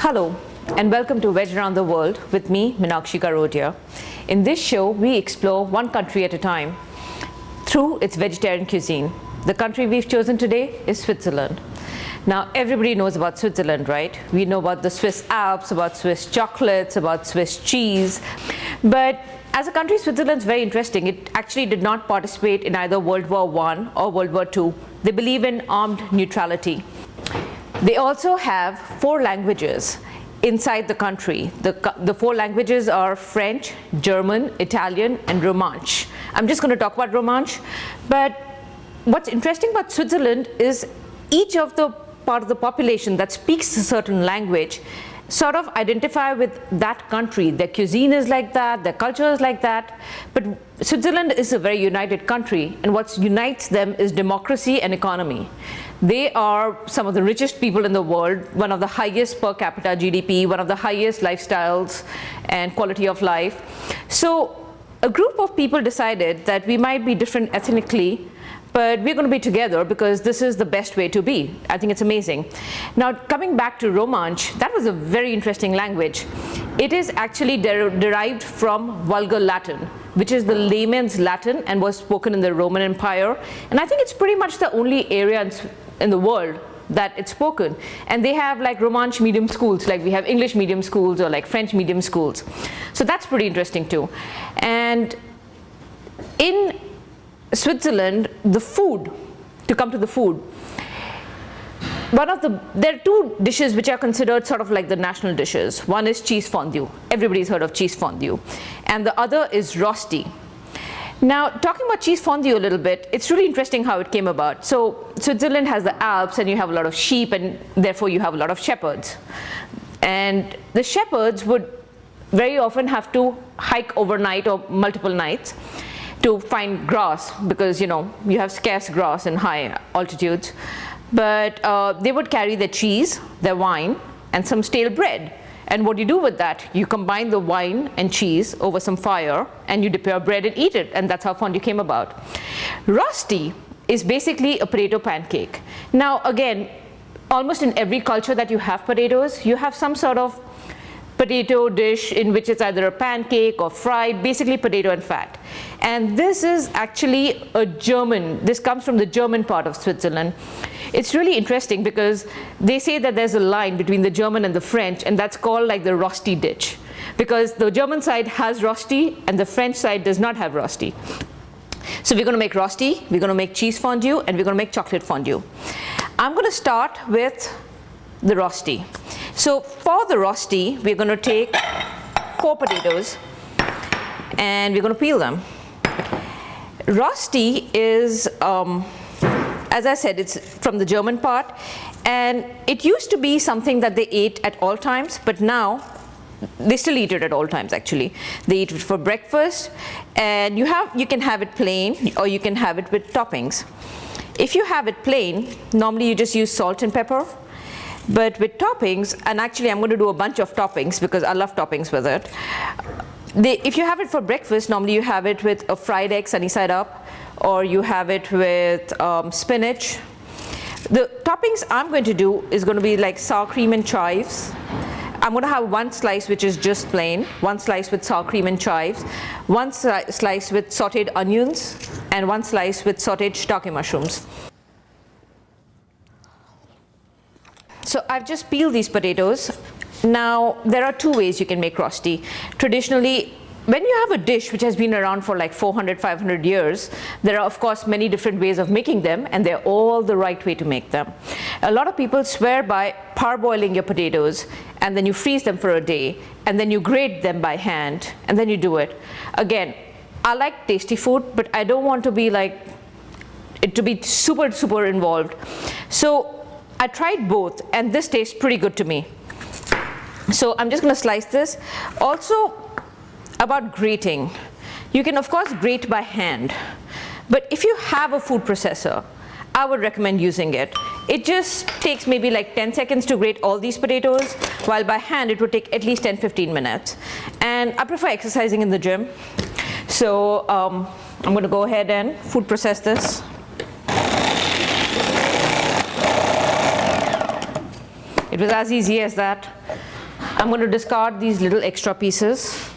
Hello and welcome to Veg Around the World with me, Meenakshi Karodia. In this show, we explore one country at a time through its vegetarian cuisine. The country we've chosen today is Switzerland. Now, everybody knows about Switzerland, right? We know about the Swiss Alps, about Swiss chocolates, about Swiss cheese. But as a country, Switzerland's very interesting. It actually did not participate in either World War I or World War II. They believe in armed neutrality. They also have 4 languages inside the country. The 4 languages are French, German, Italian, and Romansh. I'm just going to talk about Romansh. But what's interesting about Switzerland is each of the part of the population that speaks a certain language sort of identify with that country. Their cuisine is like that, their culture is like that. But Switzerland is a very united country, and what unites them is democracy and economy. They are some of the richest people in the world, one of the highest per capita GDP, one of the highest lifestyles and quality of life. So a group of people decided that we might be different ethnically, but we're going to be together because this is the best way to be. I think it's amazing. Now, coming back to Romansh, that was a very interesting language. It is actually derived from Vulgar Latin, which is the layman's Latin and was spoken in the Roman Empire. And I think it's pretty much the only area in the world that it's spoken. And they have like Romansh medium schools, like we have English medium schools or like French medium schools. So that's pretty interesting too. And in Switzerland, the food, to come to the food, there are 2 dishes which are considered sort of like the national dishes. One is cheese fondue. Everybody's heard of cheese fondue. And the other is rosti. Now, talking about cheese fondue a little bit, it's really interesting how it came about. So Switzerland has the Alps, and you have a lot of sheep, and therefore you have a lot of shepherds. And the shepherds would very often have to hike overnight or multiple nights to find grass, because you have scarce grass in high altitudes. But they would carry their cheese, their wine, and some stale bread. And what you do with that, you combine the wine and cheese over some fire, and you dip your bread and eat it, and that's how fondue came about. Rosti is basically a potato pancake. Now again, almost in every culture that you have potatoes, you have some sort of potato dish in which it's either a pancake or fried, basically potato and fat. And this is actually this comes from the German part of Switzerland. It's really interesting because they say that there's a line between the German and the French, and that's called like the rosti ditch, because the German side has rosti and the French side does not have rosti. So we're going to make rosti, we're going to make cheese fondue, and we're going to make chocolate fondue. I'm going to start with the rosti. So for the rosti, we're going to take 4 potatoes and we're going to peel them. Rosti is, as I said, it's from the German part, and it used to be something that they ate at all times, but now they still eat it at all times actually. They eat it for breakfast, and you can have it plain or you can have it with toppings. If you have it plain, normally you just use salt and pepper. But with toppings, and actually I'm going to do a bunch of toppings because I love toppings with it. If you have it for breakfast, normally you have it with a fried egg sunny side up, or you have it with spinach. The toppings I'm going to do is going to be like sour cream and chives. I'm going to have 1 slice which is just plain, 1 slice with sour cream and chives, 1 slice with sauteed onions, and 1 slice with sauteed shiitake mushrooms. So I've just peeled these potatoes. Now, there are 2 ways you can make rosti. Traditionally, when you have a dish which has been around for like 400, 500 years, there are of course many different ways of making them, and they're all the right way to make them. A lot of people swear by parboiling your potatoes, and then you freeze them for a day, and then you grate them by hand, and then you do it. Again, I like tasty food, but I don't want to be like it to be super, super involved. So I tried both, and this tastes pretty good to me. So I'm just going to slice this. Also, about grating, you can of course grate by hand, but if you have a food processor, I would recommend using it. It just takes maybe like 10 seconds to grate all these potatoes, while by hand it would take at least 10-15 minutes. And I prefer exercising in the gym, so I'm going to go ahead and food process this. It was as easy as that. I'm going to discard these little extra pieces.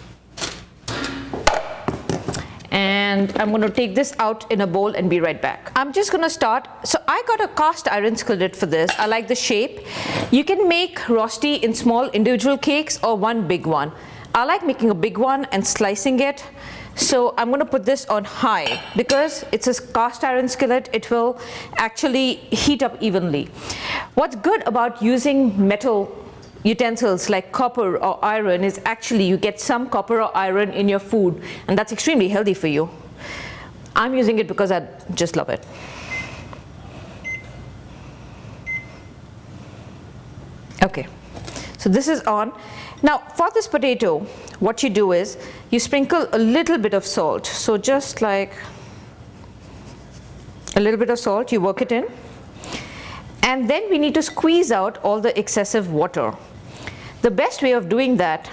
And I'm going to take this out in a bowl and be right back. I'm just going to start. So I got a cast iron skillet for this. I like the shape. You can make rosti in small individual cakes or one big one. I like making a big one and slicing it. So I'm going to put this on high because it's a cast iron skillet. It will actually heat up evenly. What's good about using metal utensils like copper or iron is actually you get some copper or iron in your food, and that's extremely healthy for you. I'm using it because I just love it. Okay, so this is on. Now for this potato, what you do is you sprinkle a little bit of salt. So just like a little bit of salt, you work it in. And then we need to squeeze out all the excessive water. The best way of doing that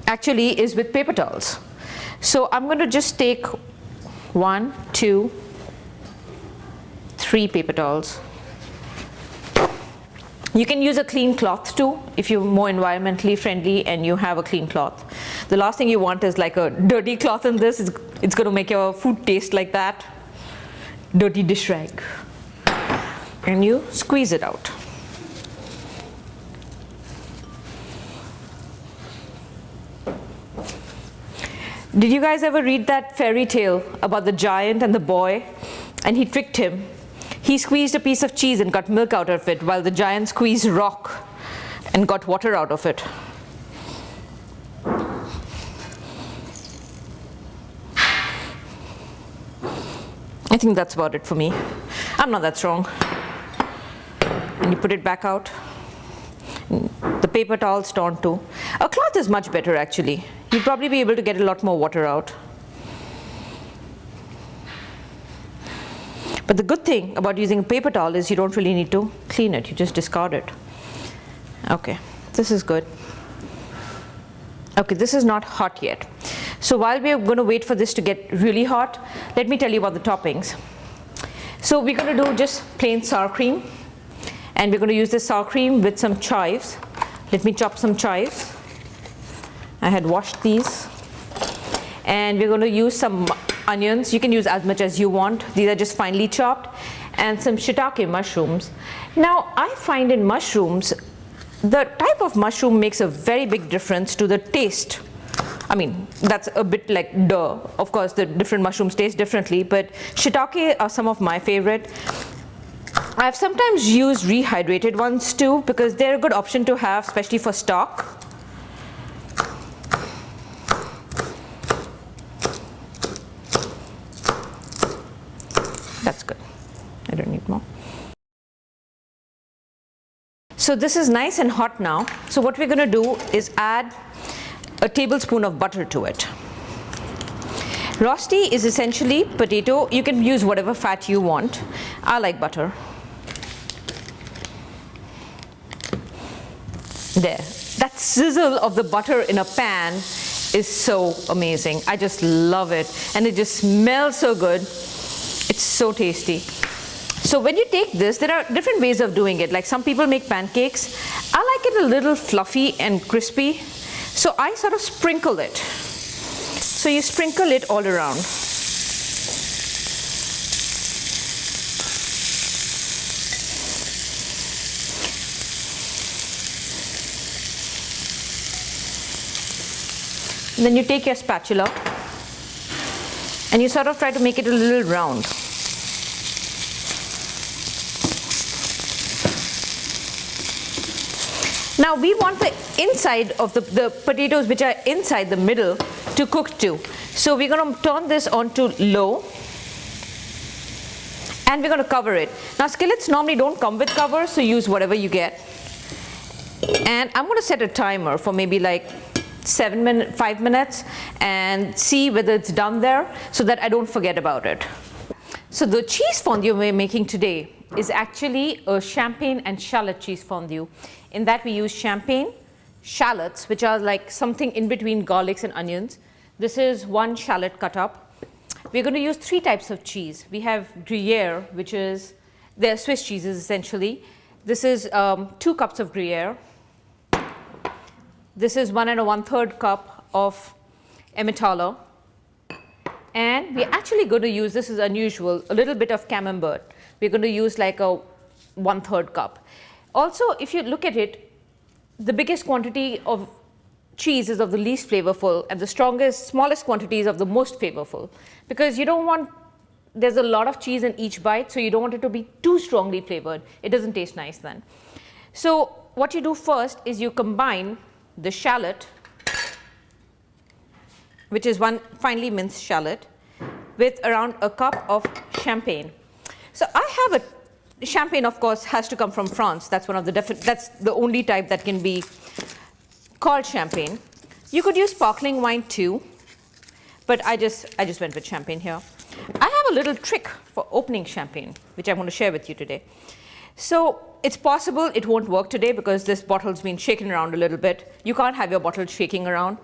actually is with paper towels. So I'm going to just take 1, 2, 3 paper towels. You can use a clean cloth too if you're more environmentally friendly and you have a clean cloth. The last thing you want is like a dirty cloth in this. It's going to make your food taste like that. Dirty dish rag. And you squeeze it out. Did you guys ever read that fairy tale about the giant and the boy? And he tricked him. He squeezed a piece of cheese and got milk out of it, while the giant squeezed rock and got water out of it. I think that's about it for me. I'm not that strong. And you put it back out. The paper towel's torn too. A cloth is much better actually. You'll probably be able to get a lot more water out. But the good thing about using a paper towel is you don't really need to clean it. You just discard it. Okay, this is good. Okay, this is not hot yet. So while we're going to wait for this to get really hot, let me tell you about the toppings. So we're going to do just plain sour cream. And we're going to use this sour cream with some chives. Let me chop some chives. I had washed these. And we're going to use some onions. You can use as much as you want. These are just finely chopped. And some shiitake mushrooms. Now, I find in mushrooms, the type of mushroom makes a very big difference to the taste. I mean, that's a bit like duh. Of course, the different mushrooms taste differently, but shiitake are some of my favorite. I've sometimes used rehydrated ones too because they're a good option to have, especially for stock. That's good. I don't need more. So this is nice and hot now. So what we're going to do is add a tablespoon of butter to it. Rosti is essentially potato. You can use whatever fat you want. I like butter. There. That sizzle of the butter in a pan is so amazing. I just love it. And it just smells so good. It's so tasty. So when you take this, there are different ways of doing it. Like some people make pancakes. I like it a little fluffy and crispy. So I sort of sprinkle it. So you sprinkle it all around. And then you take your spatula and you sort of try to make it a little round. Now we want the inside of the potatoes which are inside the middle to cook too. So we're going to turn this onto low and we're going to cover it. Now skillets normally don't come with cover, so use whatever you get. And I'm going to set a timer for maybe like 5 minutes and see whether it's done there so that I don't forget about it. So the cheese fondue we're making today is actually a champagne and shallot cheese fondue. In that we use champagne, shallots, which are like something in between garlics and onions. This is 1 shallot cut up. We're going to use 3 types of cheese. We have Gruyere, which is, they're Swiss cheeses essentially. This is 2 cups of Gruyere. This is 1 1/3 cup of Emmentaler. And we're actually going to use, this is unusual, a little bit of camembert. We're going to use like a 1/3 cup. Also, if you look at it, the biggest quantity of cheese is of the least flavorful, and the smallest quantity is of the most flavorful. Because you don't want, there's a lot of cheese in each bite, so you don't want it to be too strongly flavored. It doesn't taste nice then. So what you do first is you combine the shallot, which is one finely minced shallot, with around a cup of champagne. So I have a champagne, of course, has to come from France. That's one of the that's the only type that can be called champagne. You could use sparkling wine too, but I just went with champagne here. I have a little trick for opening champagne, which I'm going to share with you today. So it's possible it won't work today because this bottle's been shaken around a little bit. You can't have your bottle shaking around.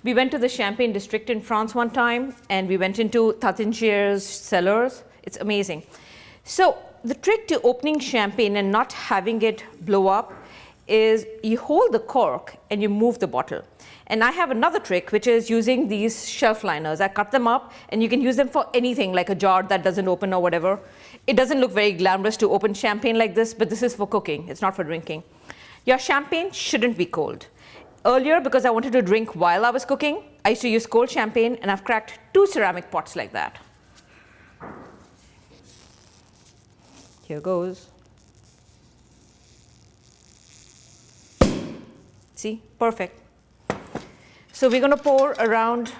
We went to the Champagne district in France one time, and we went into Tattingier's cellars. It's amazing. So the trick to opening champagne and not having it blow up is you hold the cork and you move the bottle. And I have another trick, which is using these shelf liners. I cut them up, and you can use them for anything, like a jar that doesn't open or whatever. It doesn't look very glamorous to open champagne like this, but this is for cooking. It's not for drinking. Your champagne shouldn't be cold. Earlier, because I wanted to drink while I was cooking, I used to use cold champagne, and I've cracked 2 ceramic pots like that. Here goes. See, perfect. So we're going to pour around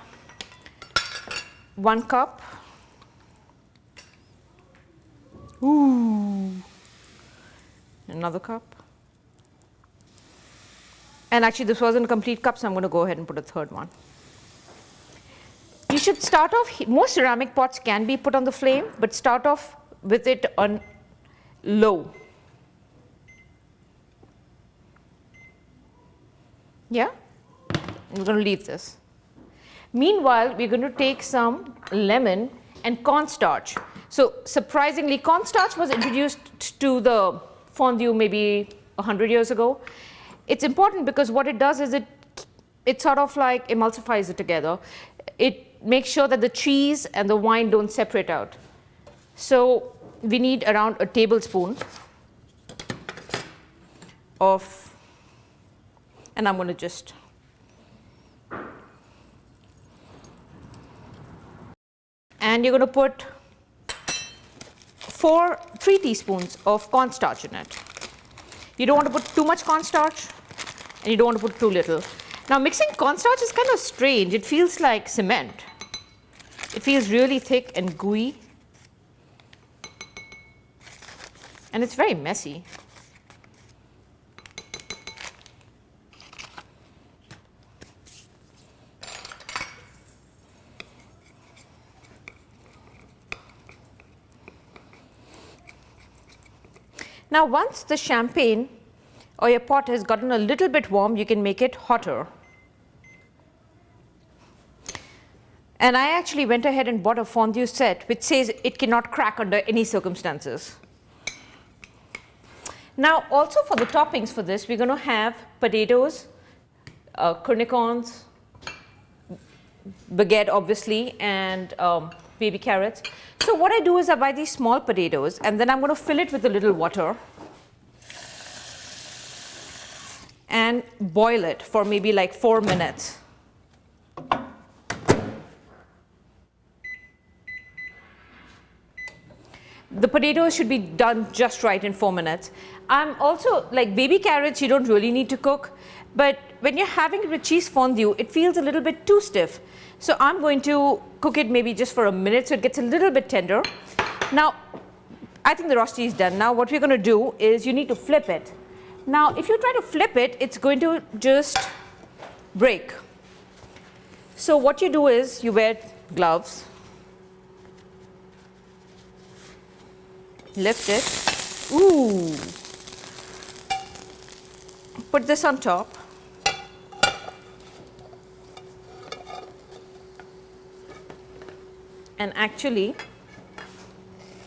1 cup. Ooh. Another cup. And actually, this wasn't a complete cup, so I'm going to go ahead and put a 3rd one. You should start off, most ceramic pots can be put on the flame, but start off with it on low. Yeah? We're going to leave this. Meanwhile, we're going to take some lemon and cornstarch. So surprisingly, cornstarch was introduced to the fondue maybe 100 years ago. It's important because what it does is it sort of like emulsifies it together. It makes sure that the cheese and the wine don't separate out. So we need around a tablespoon of, and I'm going to just, and you're going to put 3 teaspoons of cornstarch in it. You don't want to put too much cornstarch, and you don't want to put too little. Now, mixing cornstarch is kind of strange. It feels like cement. It feels really thick and gooey, and it's very messy. Now, once the champagne or your pot has gotten a little bit warm, you can make it hotter. And I actually went ahead and bought a fondue set which says it cannot crack under any circumstances. Now, also for the toppings for this, we're going to have potatoes, cornichons, baguette obviously, and baby carrots. So what I do is I buy these small potatoes, and then I'm going to fill it with a little water and boil it for maybe like 4 minutes. The potatoes should be done just right in 4 minutes. I'm also, like baby carrots, you don't really need to cook, but when you're having it with cheese fondue, it feels a little bit too stiff. So I'm going to cook it maybe just for a minute so it gets a little bit tender. Now, I think the rosti is done. Now what we're going to do is you need to flip it. Now, if you try to flip it, it's going to just break. So what you do is you wear gloves, lift it, ooh, put this on top, and actually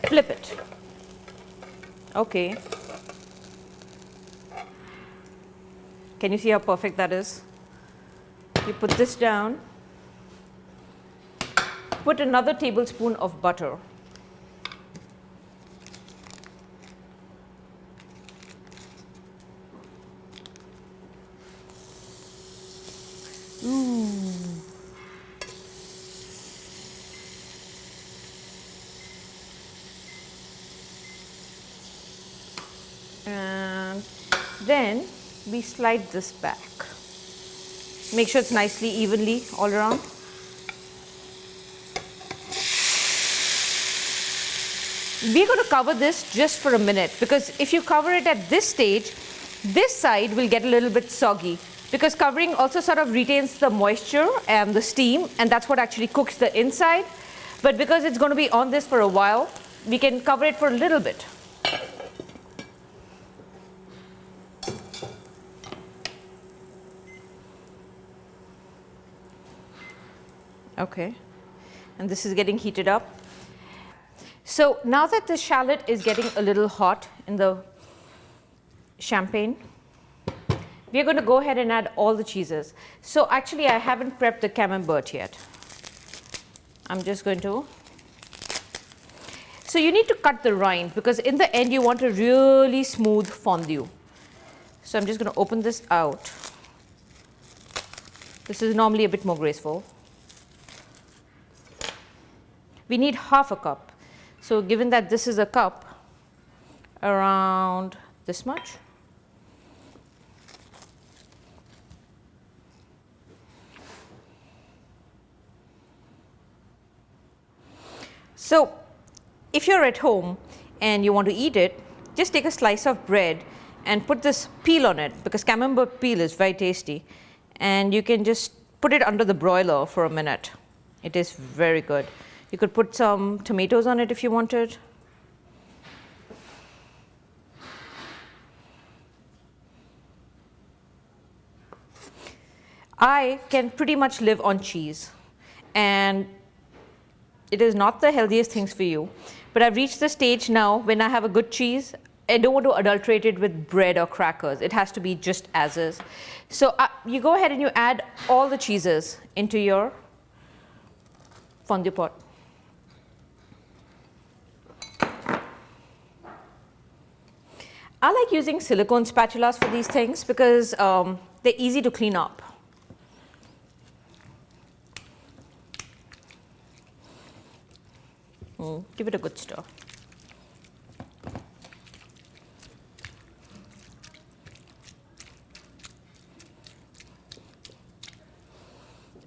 flip it. Okay. Can you see how perfect that is? You put this down. Put another tablespoon of butter. And then we slide this back. Make sure it's nicely evenly all around. We're going to cover this just for a minute, because if you cover it at this stage, this side will get a little bit soggy, because covering also sort of retains the moisture and the steam, and that's what actually cooks the inside. But because it's going to be on this for a while, we can cover it for a little bit. Okay, and this is getting heated up. So now that the shallot is getting a little hot in the champagne, we're going to go ahead and add all the cheeses. So actually I haven't prepped the camembert yet. I'm just going to. So you need to cut the rind, because in the end you want a really smooth fondue. So I'm just going to open this out. This is normally a bit more graceful. We need half a cup. So given that this is a cup, around this much. So if you're at home and you want to eat it, just take a slice of bread and put this peel on it, because camembert peel is very tasty. And you can just put it under the broiler for a minute. It is very good. You could put some tomatoes on it if you wanted. I can pretty much live on cheese, and it is not the healthiest things for you, but I've reached the stage now when I have a good cheese, I don't want to adulterate it with bread or crackers. It has to be just as is. So you go ahead and you add all the cheeses into your fondue pot. I like using silicone spatulas for these things because they're easy to clean up. Give it a good stir.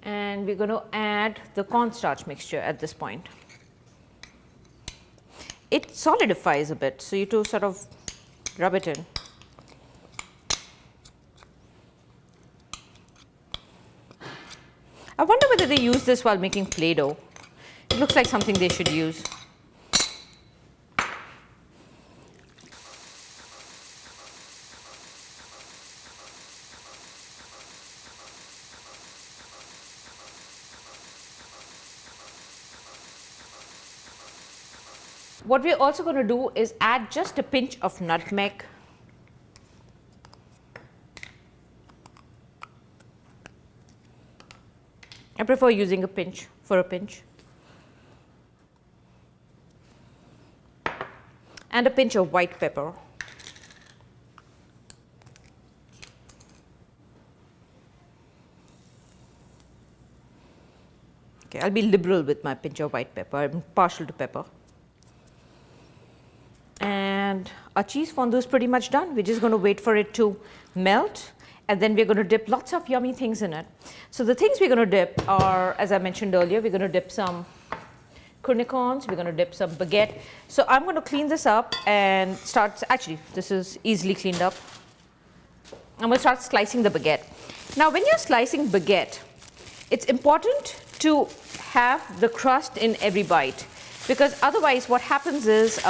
And we're going to add the cornstarch mixture at this point. It solidifies a bit, so you to sort of rub it in. I wonder whether they use this while making Play-Doh. It looks like something they should use. What we're also going to do is add just a pinch of nutmeg. I prefer using a pinch for a pinch. And a pinch of white pepper. Okay, I'll be liberal with my pinch of white pepper. I'm partial to pepper. And our cheese fondue is pretty much done. We're just going to wait for it to melt, and then we're going to dip lots of yummy things in it. So the things we're going to dip are, as I mentioned earlier, we're going to dip some cornichons, we're going to dip some baguette. So I'm going to clean this up and start, actually this is easily cleaned up. I'm going to start slicing the baguette. Now when you're slicing baguette, it's important to have the crust in every bite, because otherwise what happens is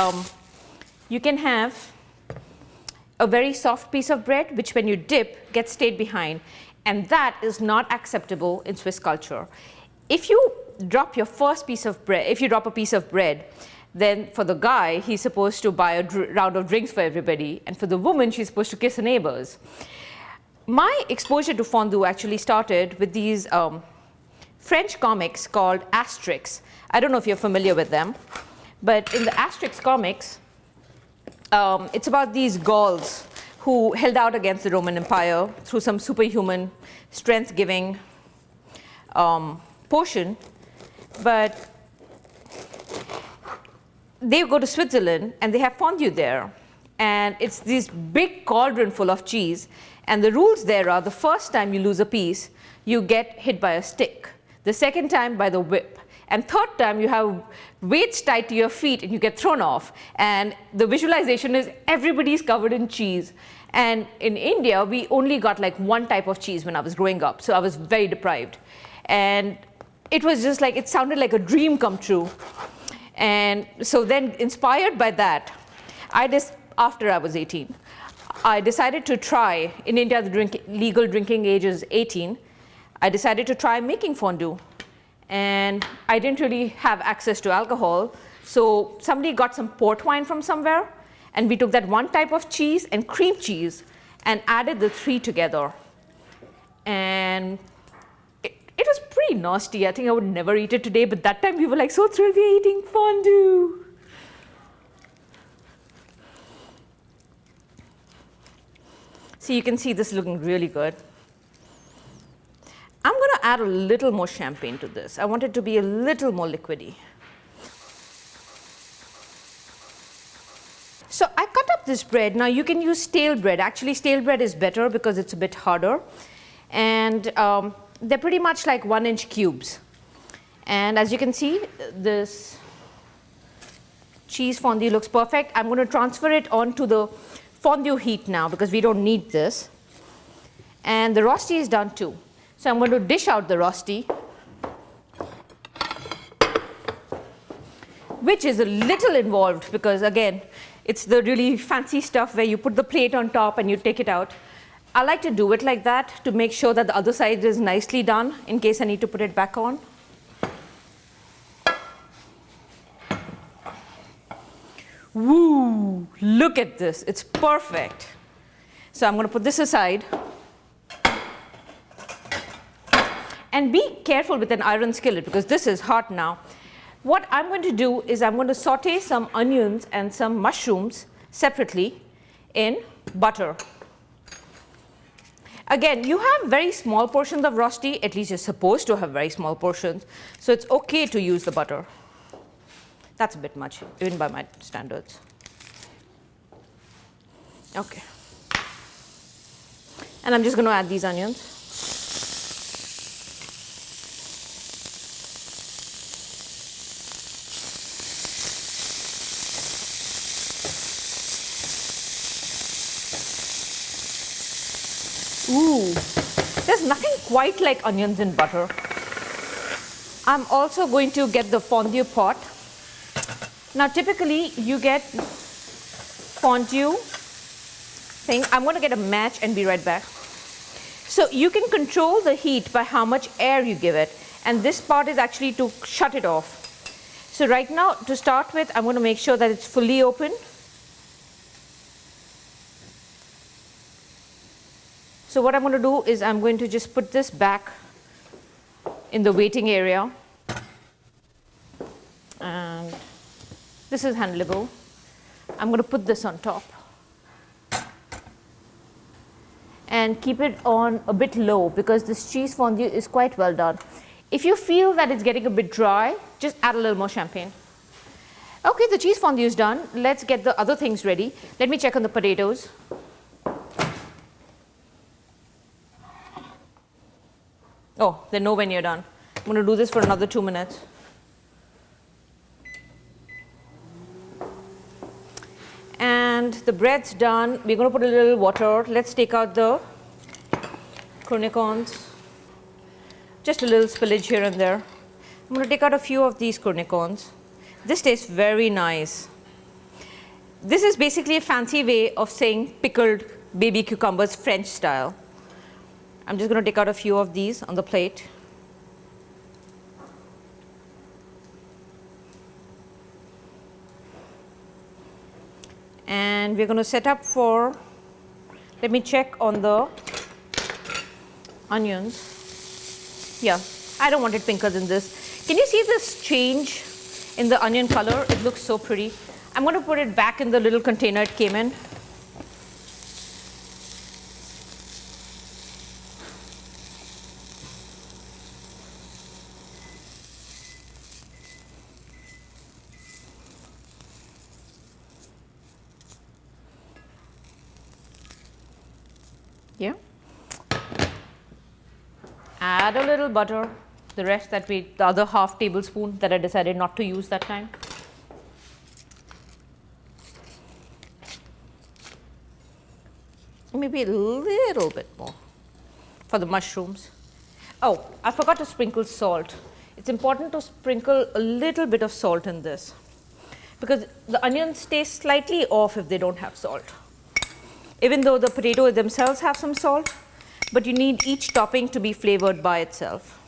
you can have a very soft piece of bread which when you dip gets stayed behind, and that is not acceptable in Swiss culture. If you drop your first piece of bread, if you drop a piece of bread, then for the guy he's supposed to buy a round of drinks for everybody, and for the woman she's supposed to kiss her neighbors. My exposure to fondue actually started with these French comics called Asterix. I don't know if you're familiar with them, but in the Asterix comics, it's about these Gauls who held out against the Roman Empire through some superhuman strength-giving potion. But they go to Switzerland and they have fondue there. And it's this big cauldron full of cheese. And the rules there are the first time you lose a piece, you get hit by a stick. The second time by the whip. And third time you have weights tied to your feet and you get thrown off. And the visualization is everybody's covered in cheese. And in India, we only got like one type of cheese when I was growing up. So I was very deprived. And it was just like, it sounded like a dream come true. And so then inspired by that, after I was 18, I decided to try, in India the legal drinking age is 18, I decided to try making fondue. And I didn't really have access to alcohol, so somebody got some port wine from somewhere, and we took that one type of cheese and cream cheese and added the three together. And it was pretty nasty. I think I would never eat it today, but that time we were like so thrilled we're eating fondue. So you can see this looking really good. I'm going to add a little more champagne to this. I want it to be a little more liquidy. So I cut up this bread. Now you can use stale bread. Actually, stale bread is better because it's a bit harder. And they're pretty much like 1-inch cubes. And as you can see, this cheese fondue looks perfect. I'm going to transfer it onto the fondue heat now because we don't need this. And the rosti is done too. So I'm going to dish out the rosti, which is a little involved because again, it's the really fancy stuff where you put the plate on top and you take it out. I like to do it like that to make sure that the other side is nicely done in case I need to put it back on. Woo, look at this, it's perfect. So I'm going to put this aside. And be careful with an iron skillet because this is hot now. What I'm going to do is I'm going to saute some onions and some mushrooms separately in butter. Again, you have very small portions of rosti, at least you're supposed to have very small portions, so it's okay to use the butter. That's a bit much, even by my standards. Okay. And I'm just going to add these onions. Ooh, there's nothing quite like onions in butter. I'm also going to get the fondue pot. Now typically you get fondue thing. I'm going to get a match and be right back. So you can control the heat by how much air you give it. And this part is actually to shut it off. So right now, to start with, I'm going to make sure that it's fully open. So what I'm going to do is I'm going to just put this back in the waiting area. And this is handleable. I'm going to put this on top. And keep it on a bit low because this cheese fondue is quite well done. If you feel that it's getting a bit dry, just add a little more champagne. Okay, the cheese fondue is done. Let's get the other things ready. Let me check on the potatoes. Oh, they're nowhere near done. I'm going to do this for another 2 minutes. And the bread's done. We're going to put a little water. Let's take out the cornichons. Just a little spillage here and there. I'm going to take out a few of these cornichons. This tastes very nice. This is basically a fancy way of saying pickled baby cucumbers French style. I'm just going to take out a few of these on the plate. And we're going to set up for, let me check on the onions. Yeah, I don't want it pinker than this. Can you see this change in the onion color? It looks so pretty. I'm going to put it back in the little container it came in. Yeah. Add a little butter, the other half tablespoon that I decided not to use that time. Maybe a little bit more for the mushrooms. Oh, I forgot to sprinkle salt. It's important to sprinkle a little bit of salt in this because the onions taste slightly off if they don't have salt. Even though the potatoes themselves have some salt, but you need each topping to be flavored by itself.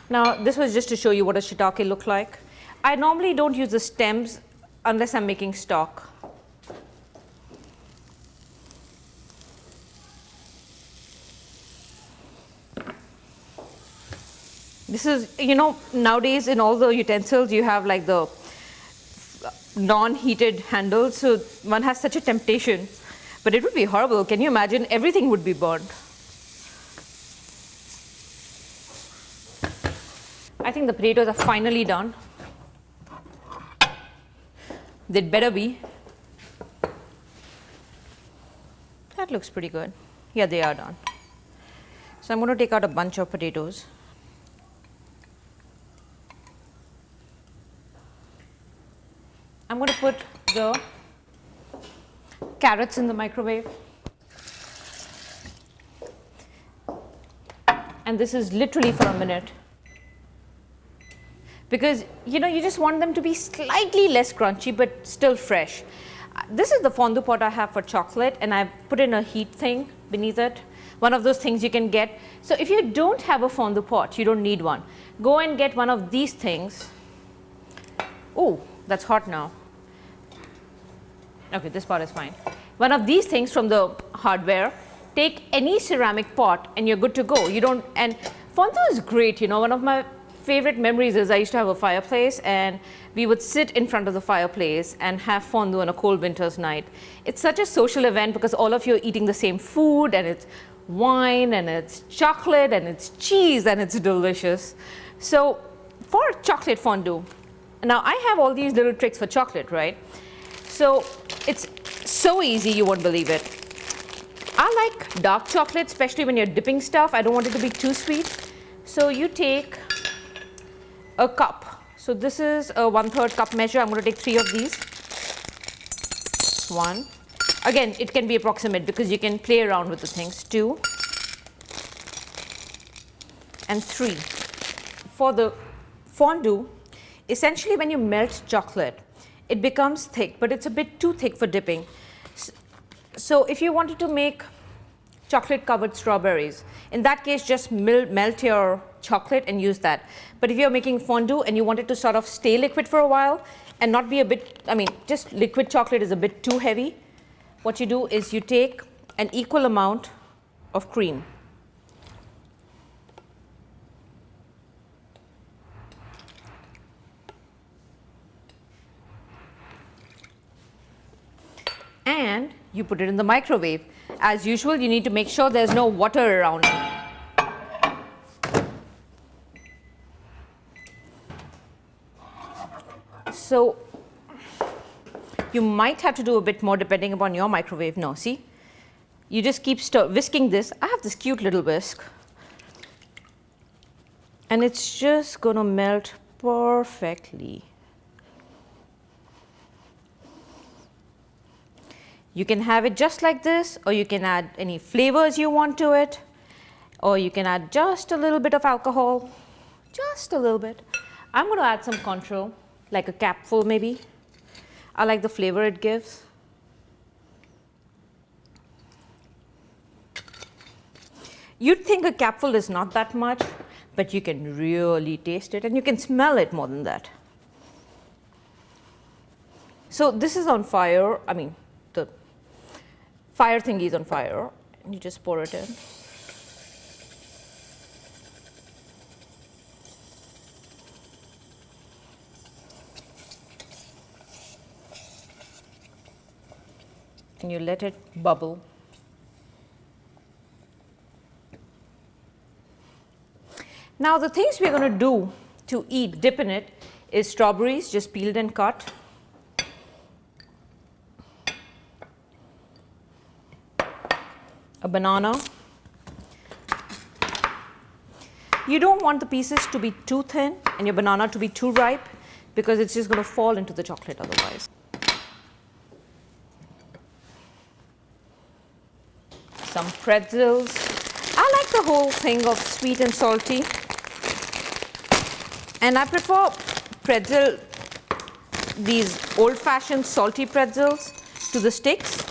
Now, this was just to show you what a shiitake looks like. I normally don't use the stems unless I'm making stock. This is, you know, nowadays in all the utensils you have like the non-heated handles, so one has such a temptation, but it would be horrible. Can you imagine? Everything would be burned. I think the potatoes are finally done. They'd better be. That looks pretty good. Yeah, they are done. So I'm going to take out a bunch of potatoes. I'm going to put the carrots in the microwave. And this is literally for a minute. Because, you know, you just want them to be slightly less crunchy but still fresh. This is the fondue pot I have for chocolate, and I've put in a heat thing beneath it. One of those things you can get. So if you don't have a fondue pot, you don't need one. Go and get one of these things. Oh, that's hot now. Okay, this part is fine. One of these things from the hardware. Take any ceramic pot and you're good to go. You don't, and fondue is great. You know, one of my favorite memories is I used to have a fireplace and we would sit in front of the fireplace and have fondue on a cold winter's night. It's such a social event because all of you are eating the same food, and it's wine and it's chocolate and it's cheese and it's delicious. So for chocolate fondue, now I have all these little tricks for chocolate, right? So it's so easy you won't believe it. I like dark chocolate, especially when you're dipping stuff. I don't want it to be too sweet. So you take a cup. So this is a 1/3 cup measure. I'm going to take 3 of these. 1. Again, it can be approximate because you can play around with the things. 2 and 3. For the fondue, essentially when you melt chocolate, it becomes thick, but it's a bit too thick for dipping. So if you wanted to make chocolate covered strawberries, in that case just melt your chocolate and use that. But if you're making fondue and you want it to sort of stay liquid for a while and not be a bit, I mean, just liquid chocolate is a bit too heavy, what you do is you take an equal amount of cream. And you put it in the microwave. As usual, you need to make sure there's no water around it. So you might have to do a bit more depending upon your microwave. No, see? You just keep whisking this. I have this cute little whisk. And it's just going to melt perfectly. You can have it just like this, or you can add any flavors you want to it, or you can add just a little bit of alcohol, just a little bit. I'm going to add some Cointreau, like a capful maybe. I like the flavor it gives. You'd think a capful is not that much, but you can really taste it and you can smell it more than that. So this is on fire, I mean, the fire thingy is on fire. You just pour it in. And you let it bubble. Now the things we're going to do to eat, dip in it, is strawberries, just peeled and cut. A banana. You don't want the pieces to be too thin and your banana to be too ripe because it's just going to fall into the chocolate otherwise. Some pretzels. I like the whole thing of sweet and salty. And I prefer these old-fashioned salty pretzels to the sticks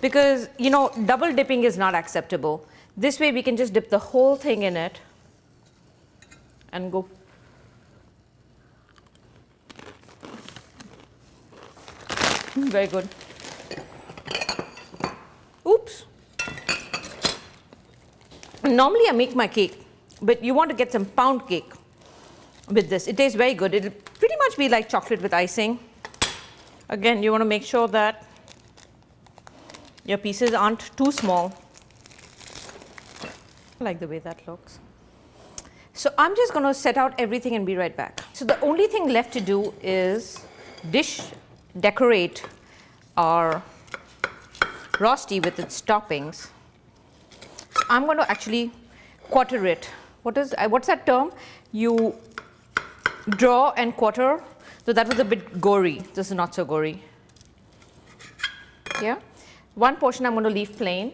because, you know, double dipping is not acceptable. This way we can just dip the whole thing in it and go. Very good. Oops. Normally I make my cake, but you want to get some pound cake with this. It tastes very good. It'll pretty much be like chocolate with icing. Again, you want to make sure that your pieces aren't too small. I like the way that looks. So I'm just going to set out everything and be right back. So the only thing left to do is decorate our Rosti with its toppings. So I'm going to actually quarter it. What's that term? You draw and quarter. So that was a bit gory. This is not so gory. Yeah. One portion I'm going to leave plain.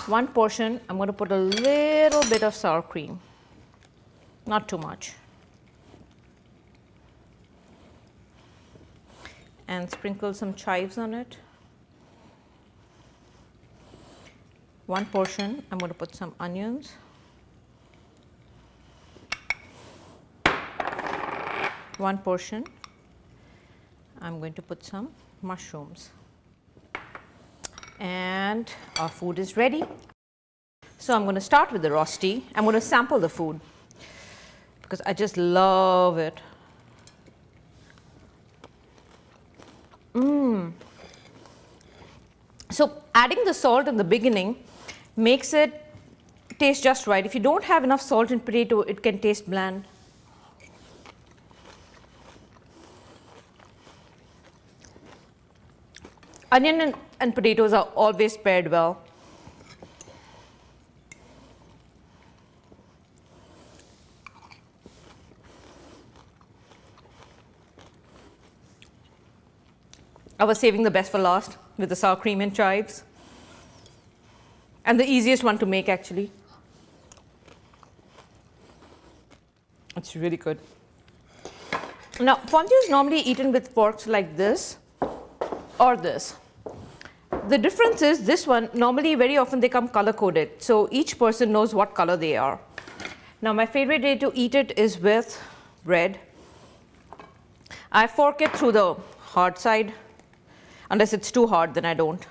One portion I'm going to put a little bit of sour cream. Not too much. And sprinkle some chives on it. One portion I'm going to put some onions. One portion I'm going to put some mushrooms. And our food is ready. So I'm going to start with the Rosti. I'm going to sample the food because I just love it. So adding the salt in the beginning makes it taste just right. If you don't have enough salt in potato, it can taste bland. Onion and potatoes are always paired well. I was saving the best for last with the sour cream and chives. And the easiest one to make actually. It's really good. Now, fondue is normally eaten with forks like this or this. The difference is this one, normally very often they come color coded. So each person knows what color they are. Now my favorite way to eat it is with bread. I fork it through the hard side. Unless it's too hard, then I don't.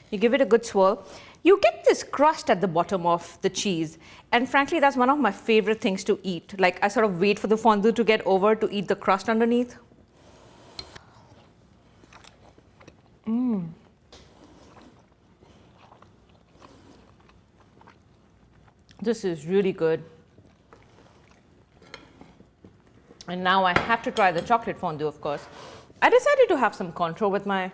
You give it a good swirl. You get this crust at the bottom of the cheese. And frankly, that's one of my favorite things to eat. Like I sort of wait for the fondue to get over to eat the crust underneath. This is really good. And now I have to try the chocolate fondue, of course. I decided to have some contour with my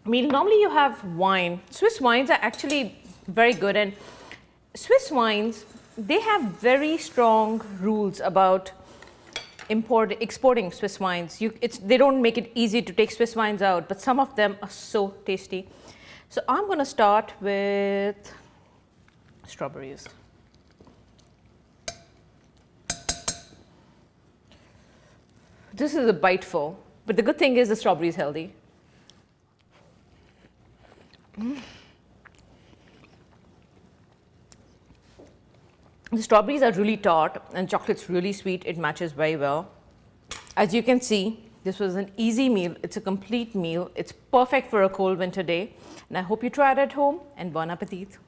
meal. Normally you have wine. Swiss wines are actually very good, and Swiss wines, they have very strong rules about exporting Swiss wines. They don't make it easy to take Swiss wines out, but some of them are so tasty. So I'm going to start with strawberries. This is a bite full, but the good thing is the strawberry is healthy. The strawberries are really tart and chocolate's really sweet. It matches very well. As you can see, This was an easy meal. It's a complete meal. It's perfect for a cold winter day. And I hope you try it at home, and bon appetit.